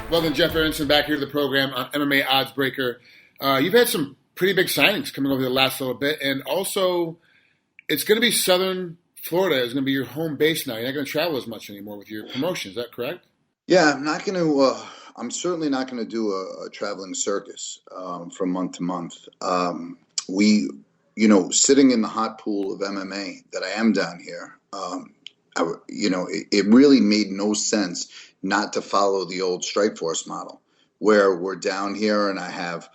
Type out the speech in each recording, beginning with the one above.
Welcome, Jeff Aronson, back here to the program on MMAOddsBreaker. You've had some pretty big signings coming over the last little bit, and also it's going to be Southern Florida is going to be your home base now. You're not going to travel as much anymore with your promotion. Is that correct? Yeah, I'm not going to. I'm certainly not going to do a traveling circus from month to month. Sitting in the hot pool of MMA that I am down here, it really made no sense not to follow the old Strikeforce model, where we're down here and I have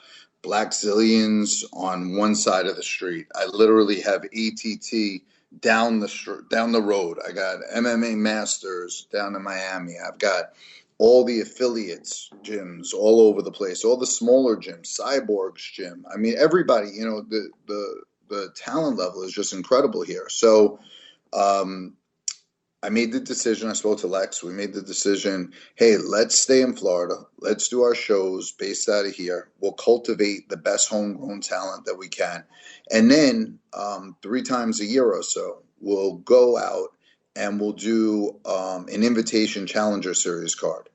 Black Zillions on one side of the street. I literally have ATT down the road. I got MMA Masters down in Miami. I've got all the affiliates gyms all over the place, all the smaller gyms, Cyborg's gym. I mean, everybody, the talent level is just incredible here. So I made the decision. I spoke to Lex. We made the decision, hey, let's stay in Florida. Let's do our shows based out of here. We'll cultivate the best homegrown talent that we can. And then 3 times a year or so, we'll go out and we'll do an Invitation Challenger Series card.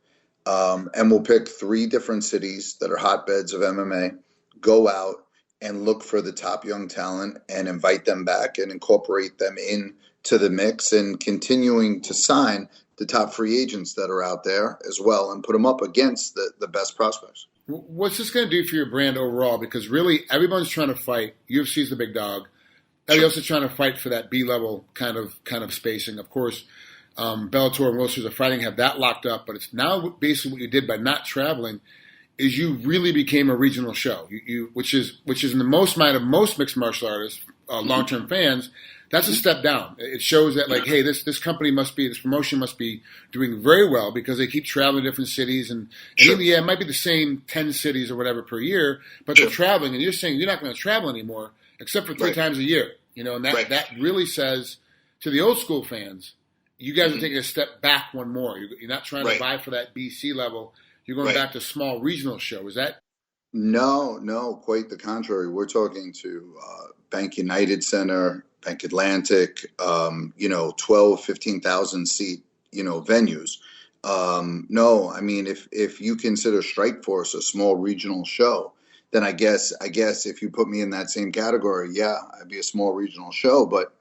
And we'll pick 3 different cities that are hotbeds of MMA, go out and look for the top young talent and invite them back and incorporate them in to the mix, and continuing to sign the top free agents that are out there as well and put them up against the best prospects. What's this going to do for your brand overall? Because really, everyone's trying to fight. UFC is the big dog. Everybody else is trying to fight for that B-level kind of spacing. Of course, Bellator and World Series of Fighting have that locked up, but it's now basically what you did by not traveling is you really became a regional show, which is in the most mind of most mixed martial artists, long-term fans. That's a step down. It shows that, like, hey, this promotion must be doing very well because they keep traveling to different cities. And even, it might be the same 10 cities or whatever per year, but they're traveling. And you're saying you're not going to travel anymore except for 3 times a year. And that really says to the old school fans, you guys are taking a step back one more. You're not trying to vie for that BC level. You're going back to small regional show. Is that? No, quite the contrary. We're talking to Bank United Center, Bank Atlantic, 12, 15,000 seat, venues. No, I mean, if you consider Strikeforce a small regional show, then I guess if you put me in that same category, yeah, I'd be a small regional show. But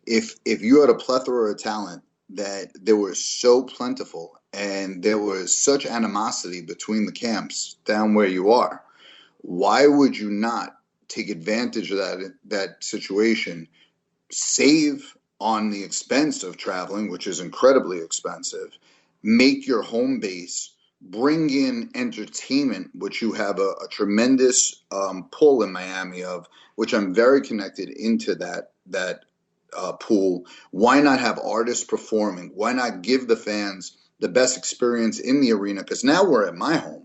if you had a plethora of talent that they were so plentiful and there was such animosity between the camps down where you are, why would you not take advantage of that situation, save on the expense of traveling, which is incredibly expensive, make your home base, bring in entertainment, which you have a tremendous pull in Miami of, which I'm very connected into that pool. Why not have artists performing? Why not give the fans the best experience in the arena? Because now we're at my home.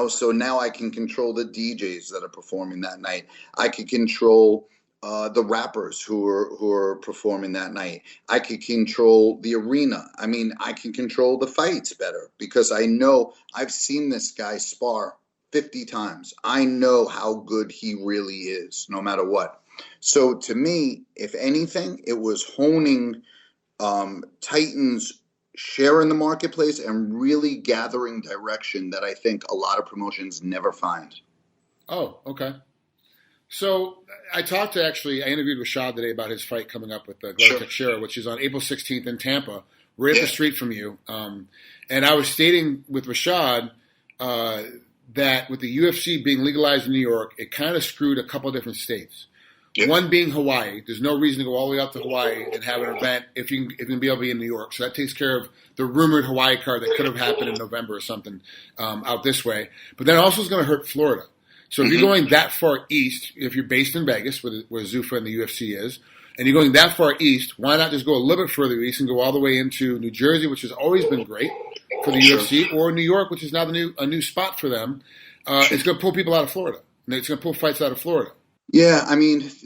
So now I can control the DJs that are performing that night. I can control the rappers who are performing that night. I can control the arena. I mean, I can control the fights better because I know I've seen this guy spar 50 times. I know how good he really is, no matter what. So to me, if anything, it was honing Titan's share in the marketplace and really gathering direction that I think a lot of promotions never find. Oh, okay. So I interviewed Rashad today about his fight coming up with Glover Teixeira, which is on April 16th in Tampa, right up the street from you. And I was stating with Rashad that with the UFC being legalized in New York, it kind of screwed a couple of different states. Yeah. One being Hawaii. There's no reason to go all the way out to Hawaii and have an event if you can be able to be in New York. So that takes care of the rumored Hawaii card that could have happened in November or something out this way. But then also is going to hurt Florida. So if you're going that far east, if you're based in Vegas, where Zuffa and the UFC is, and you're going that far east, why not just go a little bit further east and go all the way into New Jersey, which has always been great for the UFC, or New York, which is now a new spot for them. It's going to pull people out of Florida. It's going to pull fights out of Florida. Yeah, I mean, as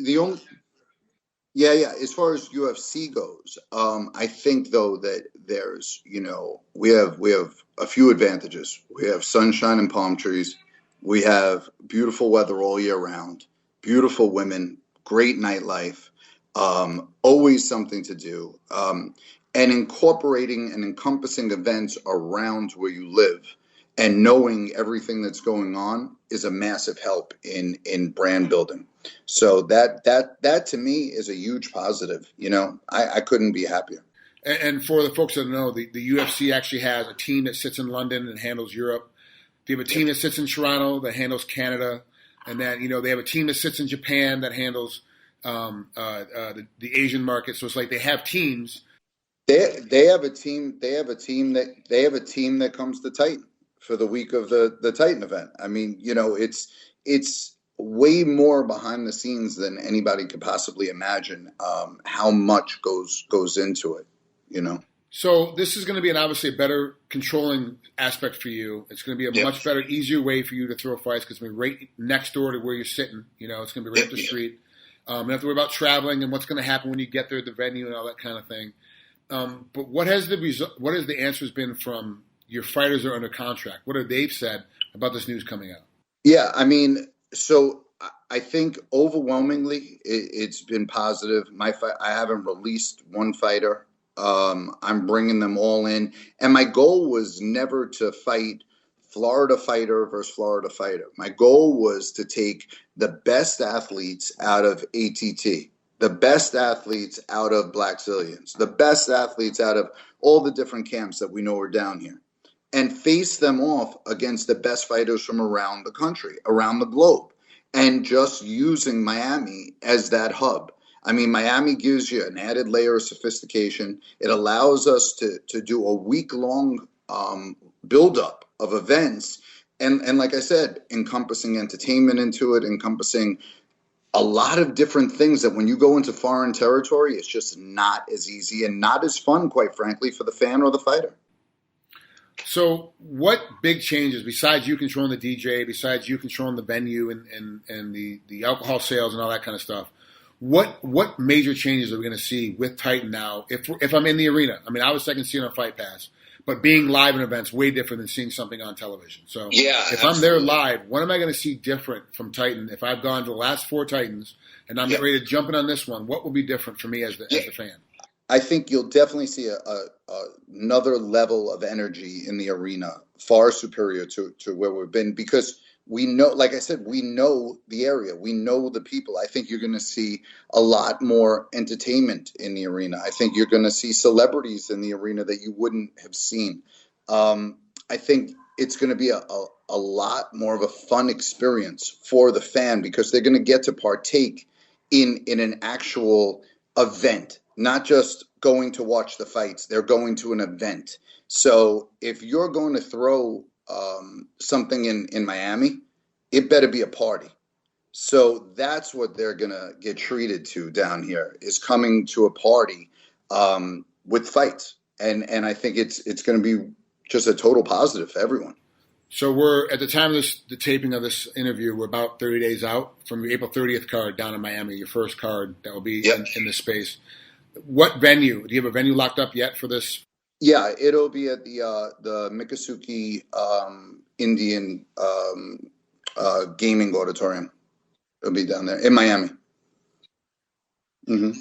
far as UFC goes, I think though that there's, we have a few advantages. We have sunshine and palm trees. We have beautiful weather all year round, beautiful women, great nightlife, always something to do, and incorporating and encompassing events around where you live and knowing everything that's going on is a massive help in brand building. So that to me is a huge positive. I couldn't be happier. And for the folks that know, the UFC actually has a team that sits in London and handles Europe. They have a team that sits in Toronto that handles Canada, and then they have a team that sits in Japan that handles the Asian market. So it's like they have teams. They have a team. They have a team that comes to Titan for the week of the Titan event. I mean, it's way more behind the scenes than anybody could possibly imagine. How much goes into it, So this is going to be obviously a better controlling aspect for you. It's going to be a much better, easier way for you to throw fights because it's going to be right next door to where you're sitting. It's going to be right up the street. You don't have to worry about traveling and what's going to happen when you get there at the venue and all that kind of thing. But what has the answers been from your fighters that are under contract? What have they said about this news coming out? Yeah, I mean, so I think overwhelmingly it's been positive. I haven't released one fighter. I'm bringing them all in. And my goal was never to fight Florida fighter versus Florida fighter. My goal was to take the best athletes out of ATT, the best athletes out of Black Zillions, the best athletes out of all the different camps that we know are down here, and face them off against the best fighters from around the country, around the globe, and just using Miami as that hub. I mean, Miami gives you an added layer of sophistication. It allows us to do a week-long buildup of events, and like I said, encompassing entertainment into it, encompassing a lot of different things that when you go into foreign territory, it's just not as easy and not as fun, quite frankly, for the fan or the fighter. So what big changes, besides you controlling the DJ, besides you controlling the venue and the alcohol sales and all that kind of stuff, what major changes are we going to see with Titan now if I'm in the arena? I mean, obviously I can see it on Fight Pass, but being live in events way different than seeing something on television. So if I'm there live, what am I going to see different from Titan? If I've gone to the last 4 Titans and I'm ready to jump in on this one, what will be different for me as the fan? I think you'll definitely see another level of energy in the arena, far superior to where we've been, because we know, like I said, we know the area, we know the people. I think you're going to see a lot more entertainment in the arena. I think you're going to see celebrities in the arena that you wouldn't have seen. I think it's going to be a lot more of a fun experience for the fan because they're going to get to partake in an actual event. Not just going to watch the fights, they're going to an event. So if you're going to throw something in Miami, it better be a party. So that's what they're going to get treated to down here, is coming to a party with fights. And I think it's going to be just a total positive for everyone. So we're at the time of the taping of this interview, we're about 30 days out from your April 30th card down in Miami, your first card that will be in this space. What venue? Do you have a venue locked up yet for this? Yeah, it'll be at the Miccosukee Indian Gaming Auditorium. It'll be down there in Miami. Mm-hmm.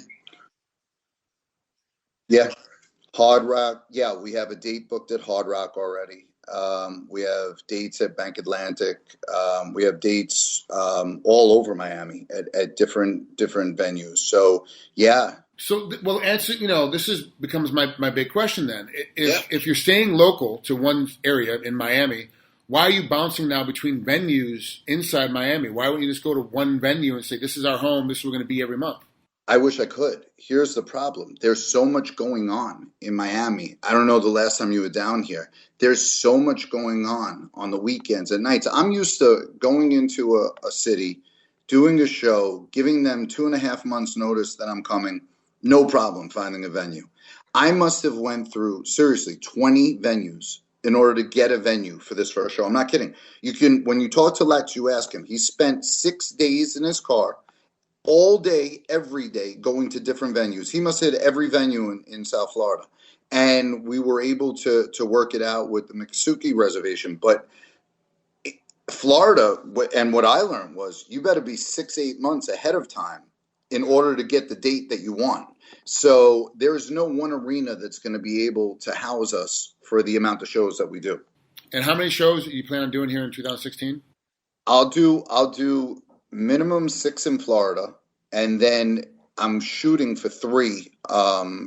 Yeah, Hard Rock. Yeah, we have a date booked at Hard Rock already. We have dates at Bank Atlantic. We have dates all over Miami at different venues. So yeah. So, well, answer. This becomes my big question then. If you're staying local to one area in Miami, why are you bouncing now between venues inside Miami? Why wouldn't you just go to one venue and say, "This is our home. This is where we're going to be every month"? I wish I could. Here's the problem. There's so much going on in Miami. I don't know the last time you were down here. There's so much going on the weekends and nights. I'm used to going into a city, doing a show, giving them 2.5 months notice that I'm coming. No problem finding a venue. I must have went through, seriously, 20 venues in order to get a venue for this first show. I'm not kidding. When you talk to Lex, you ask him. He spent 6 days in his car, all day, every day, going to different venues. He must hit every venue in South Florida. And we were able to work it out with the Miccosukee reservation. But Florida, and what I learned was, you better be 6-8 months ahead of time in order to get the date that you want. So there is no one arena that's going to be able to house us for the amount of shows that we do. And how many shows do you plan on doing here in 2016? I'll do minimum 6 in Florida, and then I'm shooting for 3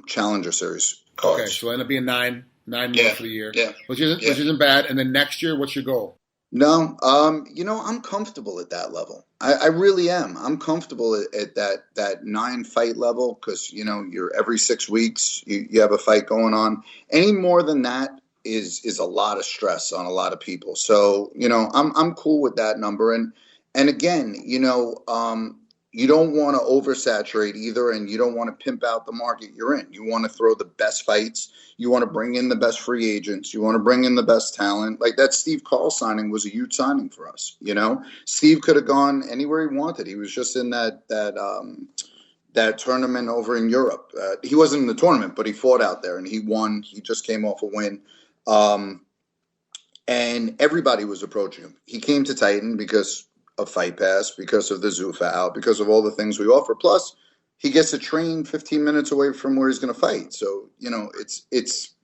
Challenger Series cards. Okay, so it'll end up being nine more for the year, which Yeah. isn't bad. And then next year, what's your goal? No, I'm comfortable at that level. I really am. I'm comfortable at that 9 fight level because, you're every 6 weeks, you have a fight going on. Any more than that is a lot of stress on a lot of people. So, I'm cool with that number. And again, you don't want to oversaturate either, and you don't want to pimp out the market you're in. You want to throw the best fights. You want to bring in the best free agents. You want to bring in the best talent. Like that Steve Carl signing was a huge signing for us. Steve could have gone anywhere he wanted. He was just in that tournament over in Europe. He wasn't in the tournament, but he fought out there and he won. He just came off a win. And everybody was approaching him. He came to Titan because of Fight Pass, because of the Zufal, because of all the things we offer. Plus, he gets to train 15 minutes away from where he's going to fight. So, it's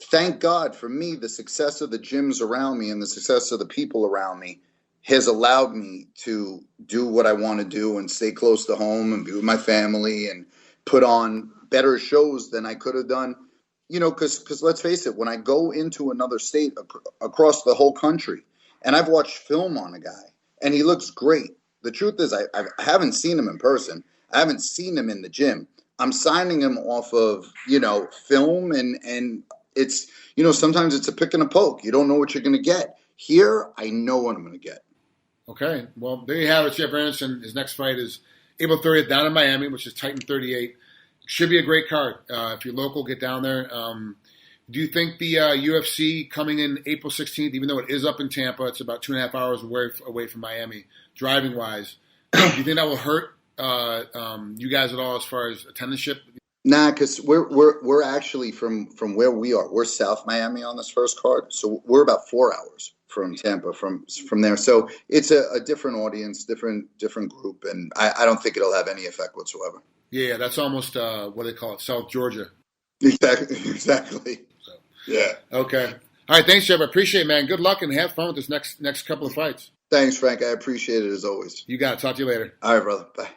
thank God for me, the success of the gyms around me and the success of the people around me has allowed me to do what I want to do and stay close to home and be with my family and put on better shows than I could have done. Because let's face it, when I go into another state across the whole country and I've watched film on a guy, and he looks great. The truth is, I haven't seen him in person. I haven't seen him in the gym. I'm signing him off of, film, and it's, sometimes it's a pick and a poke. You don't know what you're going to get. Here, I know what I'm going to get. Okay. Well, there you have it, Jeff Aronson. His next fight is April 30th down in Miami, which is Titan 38. Should be a great card. If you're local, get down there. Do you think the UFC coming in April 16th, even though it is up in Tampa, it's about 2.5 hours away from Miami, driving-wise, do you think that will hurt you guys at all as far as attendance? Nah, because we're actually from where we are. We're South Miami on this first card, so we're about 4 hours from Tampa from there. So it's a different audience, different group, and I don't think it'll have any effect whatsoever. Yeah, that's almost what do they call it, South Georgia. Exactly. So, yeah. Okay. All right. Thanks, Jeff. I appreciate it, man. Good luck and have fun with this next couple of fights. Thanks, Frank. I appreciate it as always. You got it. Talk to you later. All right, brother. Bye.